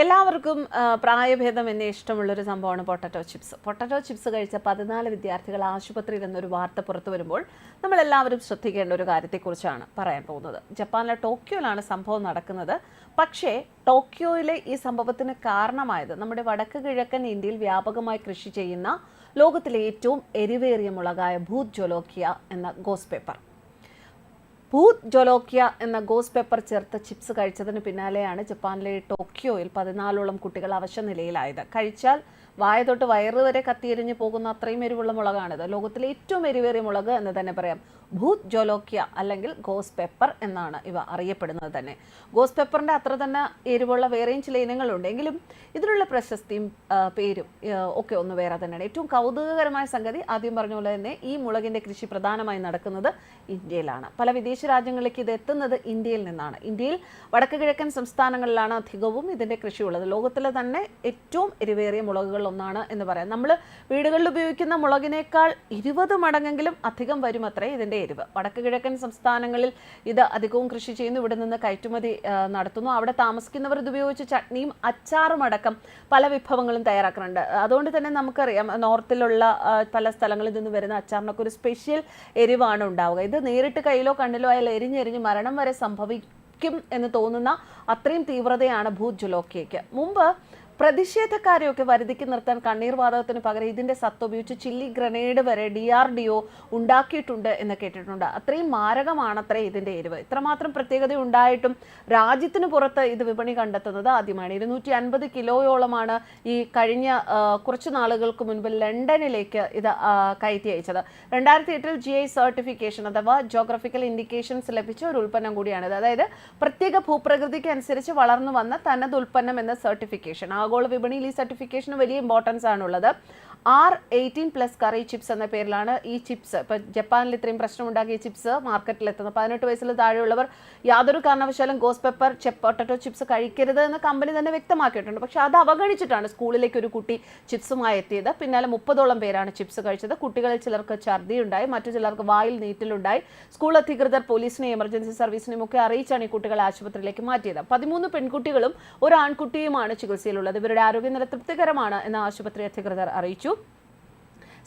എല്ലാവർക്കും പ്രായഭേദം ഇഷ്ടമുള്ളൊരു സംഭവമാണ് പൊട്ടറ്റോ ചിപ്സ്. പൊട്ടറ്റോ ചിപ്സ് കഴിച്ച 14 വിദ്യാർത്ഥികൾ ആശുപത്രിയിൽ എന്നൊരു വാർത്ത പുറത്തു വരുമ്പോൾ നമ്മളെല്ലാവരും ശ്രദ്ധിക്കേണ്ട ഒരു കാര്യത്തെക്കുറിച്ചാണ് പറയാൻ പോകുന്നത്. ജപ്പാനിലെ ടോക്കിയോയിലാണ് സംഭവം നടക്കുന്നത്. പക്ഷേ ടോക്കിയോയിലെ ഈ സംഭവത്തിന് കാരണമായത് നമ്മുടെ വടക്ക് കിഴക്കൻ ഇന്ത്യയിൽ വ്യാപകമായി കൃഷി ചെയ്യുന്ന ലോകത്തിലെ ഏറ്റവും എരിവേറിയ മുളകായ ഭൂത് ജോലോക്കിയ എന്ന ഗോസ് പെപ്പർ. ഭൂത് ജോലോക്കിയ എന്ന ഗോസ് പെപ്പർ ചേർത്ത് ചിപ്സ് കഴിച്ചതിന് പിന്നാലെയാണ് ജപ്പാനിലെ ടോക്കിയോയിൽ 14ഓളം കുട്ടികൾ അവശനിലയിലായത്. കഴിച്ചാൽ വായ തൊട്ട് വയറ് വരെ കത്തിയെരിഞ്ഞ് പോകുന്ന അത്രയും എരിവുള്ള മുളകാണിത്. ലോകത്തിലെ ഏറ്റവും എരിവേറിയ മുളക് എന്ന് തന്നെ പറയാം. ഭൂത് ജോലോക്കിയ അല്ലെങ്കിൽ ഗോസ് പെപ്പർ എന്നാണ് ഇവ അറിയപ്പെടുന്നത് തന്നെ. ഗോസ് പെപ്പറിൻ്റെ അത്ര തന്നെ എരിവുള്ള വേറെയും ചില ഇനങ്ങളുണ്ട്. എങ്കിലും ഇതിനുള്ള പ്രശസ്തിയും പേരും ഒക്കെ ഒന്ന് വേറെ തന്നെയാണ്. ഏറ്റവും കൗതുകകരമായ സംഗതി ആദ്യം പറഞ്ഞ പോലെ തന്നെ ഈ മുളകിൻ്റെ കൃഷി പ്രധാനമായി നടക്കുന്നത് ഇന്ത്യയിലാണ്. പല വിദേശ രാജ്യങ്ങളിലേക്ക് ഇത് എത്തുന്നത് ഇന്ത്യയിൽ നിന്നാണ്. ഇന്ത്യയിൽ വടക്ക് കിഴക്കൻ സംസ്ഥാനങ്ങളിലാണ് അധികവും ഇതിൻ്റെ കൃഷിയുള്ളത്. ലോകത്തിലെ തന്നെ ഏറ്റവും എരിവേറിയ മുളകുകൾ ഒന്നാണ് എന്ന് പറയാം. നമ്മൾ വീടുകളിൽ ഉപയോഗിക്കുന്ന മുളകിനേക്കാൾ 20 മടങ്ങെങ്കിലും അധികം വരും അത്രേ ഇതിൻ്റെ എരിവ്. വടക്ക് കിഴക്കൻ സംസ്ഥാനങ്ങളിൽ ഇത് അധികവും കൃഷി ചെയ്യുന്നു. ഇവിടെ നിന്ന് കയറ്റുമതി നടത്തുന്നു. അവിടെ താമസിക്കുന്നവർ ഇത് ഉപയോഗിച്ച് ചട്നിയും അച്ചാറും അടക്കം പല വിഭവങ്ങളും തയ്യാറാക്കുന്നുണ്ട്. അതുകൊണ്ട് തന്നെ നമുക്കറിയാം നോർത്തിലുള്ള പല സ്ഥലങ്ങളിൽ നിന്ന് വരുന്ന അച്ചാറിനൊക്കെ ഒരു സ്പെഷ്യൽ എരിവാണ് ഉണ്ടാവുക. ഇത് നേരിട്ട് കയ്യിലോ കണ്ണിലോ ആയാൽ എരിഞ്ഞെരിഞ്ഞ് മരണം വരെ സംഭവിക്കും എന്ന് തോന്നുന്ന അത്രയും തീവ്രതയാണ് ഭൂത് ജോലോക്കിയയ്ക്ക്. മുമ്പ് പ്രതിഷേധക്കാരെയൊക്കെ വരുതിക്ക് നിർത്താൻ കണ്ണീർ വാതകത്തിന് പകരം ഇതിൻ്റെ സത്ത് ഉപയോഗിച്ച് ചില്ലി ഗ്രനേഡ് വരെ DRDO ഉണ്ടാക്കിയിട്ടുണ്ട് എന്ന് കേട്ടിട്ടുണ്ട്. അത്രയും മാരകമാണത്രേ ഇതിൻ്റെ എരിവ്. ഇത്രമാത്രം പ്രത്യേകത ഉണ്ടായിട്ടും രാജ്യത്തിന് പുറത്ത് ഇത് വിപണി കണ്ടെത്തുന്നത് ആദ്യമാണ്. 250 കിലോയോളമാണ് ഈ കഴിഞ്ഞ കുറച്ച് നാളുകൾക്ക് മുൻപ് ലണ്ടനിലേക്ക് ഇത് കയറ്റി അയച്ചത്. 2008 GI സർട്ടിഫിക്കേഷൻ അഥവാ ജോഗ്രഫിക്കൽ ഇൻഡിക്കേഷൻസ് ലഭിച്ച ഒരു ഉൽപ്പന്നം കൂടിയാണിത്. അതായത് പ്രത്യേക ഭൂപ്രകൃതിക്ക് അനുസരിച്ച് വളർന്നു വന്ന തനത് ഉൽപ്പന്നം എന്ന സർട്ടിഫിക്കേഷൻ. ആഗോള വിപണിയിൽ ഈ സർട്ടിഫിക്കേഷന് വലിയ ഇമ്പോർട്ടൻസ് ആണുള്ളത്. R18+ കറി ചിപ്സ് എന്ന പേരിലാണ് ഈ ചിപ്സ്. ഇപ്പം ജപ്പാനിൽ ഇത്രയും പ്രശ്നമുണ്ടാക്കിയ ചിപ്സ് മാർക്കറ്റിലെത്തുന്നത്. 18 വയസ്സിൽ താഴെയുള്ളവർ യാതൊരു കാരണവശാലും ഗോസ് പെപ്പർ പൊട്ടറ്റോ ചിപ്സ് കഴിക്കരുത് എന്ന് കമ്പനി തന്നെ വ്യക്തമാക്കിയിട്ടുണ്ട്. പക്ഷേ അത് അവഗണിച്ചിട്ടാണ് സ്കൂളിലേക്ക് ഒരു കുട്ടി ചിപ്സുമായി എത്തിയത്. പിന്നാലെ 30ഓളം പേരാണ് ചിപ്സ് കഴിച്ചത്. കുട്ടികളിൽ ചിലർക്ക് ഛർദി ഉണ്ടായി, മറ്റു ചിലർക്ക് വായിൽ നീറ്റലുണ്ടായി. സ്കൂൾ അധികൃതർ പോലീസിനെയും എമർജൻസി സർവീസിനെയും ഒക്കെ അറിയിച്ചാണ് ഈ കുട്ടികളെ ആശുപത്രിയിലേക്ക് മാറ്റിയത്. 13 പെൺകുട്ടികളും ഒരു ആൺകുട്ടിയുമാണ് ചികിത്സയിലുള്ളത്. ഇവരുടെ ആരോഗ്യനില തൃപ്തികരമാണ് എന്ന് ആശുപത്രി അധികൃതർ അറിയിച്ചു.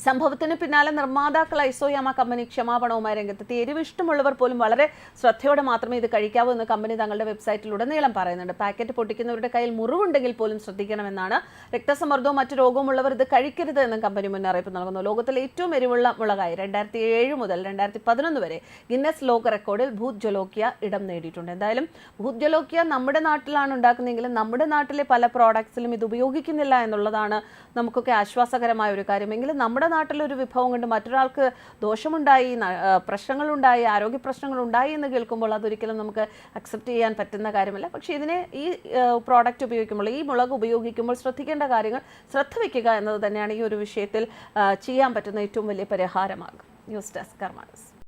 സംഭവത്തിന് പിന്നാലെ നിർമ്മാതാക്കൾ ഐസോയാമ കമ്പനി ക്ഷമാപണവുമായി രംഗത്തെത്തി. എരിവ് ഇഷ്ടമുള്ളവർ പോലും വളരെ ശ്രദ്ധയോടെ മാത്രമേ ഇത് കഴിക്കാവൂ എന്ന് കമ്പനി തങ്ങളുടെ വെബ്സൈറ്റിലുടനീളം പറയുന്നുണ്ട്. പാക്കറ്റ് പൊട്ടിക്കുന്നവരുടെ കയ്യിൽ മുറിവുണ്ടെങ്കിൽ പോലും ശ്രദ്ധിക്കണമെന്നാണ്. രക്തസമ്മർദ്ദവും മറ്റു രോഗമുള്ളവർ ഇത് കഴിക്കരുത് എന്ന് കമ്പനി മുന്നറിയിപ്പ് നൽകുന്നു. ലോകത്തിലെ ഏറ്റവും എരിവുള്ള മുളകായി 2007 മുതൽ 2011 വരെ ഗിന്നസ് ലോക റെക്കോർഡിൽ ഭൂത് ജോലോക്കിയ ഇടം നേടിയിട്ടുണ്ട്. എന്തായാലും ഭൂത് ജോലോക്കിയ നമ്മുടെ നാട്ടിലാണ് ഉണ്ടാക്കുന്നതെങ്കിലും നമ്മുടെ നാട്ടിലെ പല പ്രോഡക്ട്സിലും ഇത് ഉപയോഗിക്കുന്നില്ല എന്നുള്ളതാണ് നമുക്കൊക്കെ ആശ്വാസകരമായ ഒരു കാര്യമെങ്കിലും നമ്മുടെ നാട്ടിലൊരു വിഭവം കൊണ്ട് മറ്റൊരാൾക്ക് ദോഷമുണ്ടായി, പ്രശ്നങ്ങളുണ്ടായി, ആരോഗ്യ പ്രശ്നങ്ങളുണ്ടായി എന്ന് കേൾക്കുമ്പോൾ അതൊരിക്കലും നമുക്ക് അക്സെപ്റ്റ് ചെയ്യാൻ പറ്റുന്ന കാര്യമല്ല. പക്ഷേ ഇതിനെ ഈ പ്രോഡക്റ്റ് ഉപയോഗിക്കുമ്പോൾ, ഈ മുളക് ഉപയോഗിക്കുമ്പോൾ ശ്രദ്ധിക്കേണ്ട കാര്യങ്ങൾ ശ്രദ്ധ വയ്ക്കുക എന്നത് തന്നെയാണ് ഈ ഒരു വിഷയത്തിൽ ചെയ്യാൻ പറ്റുന്ന ഏറ്റവും വലിയ പരിഹാരമാകും. News desk കർമാനസ്.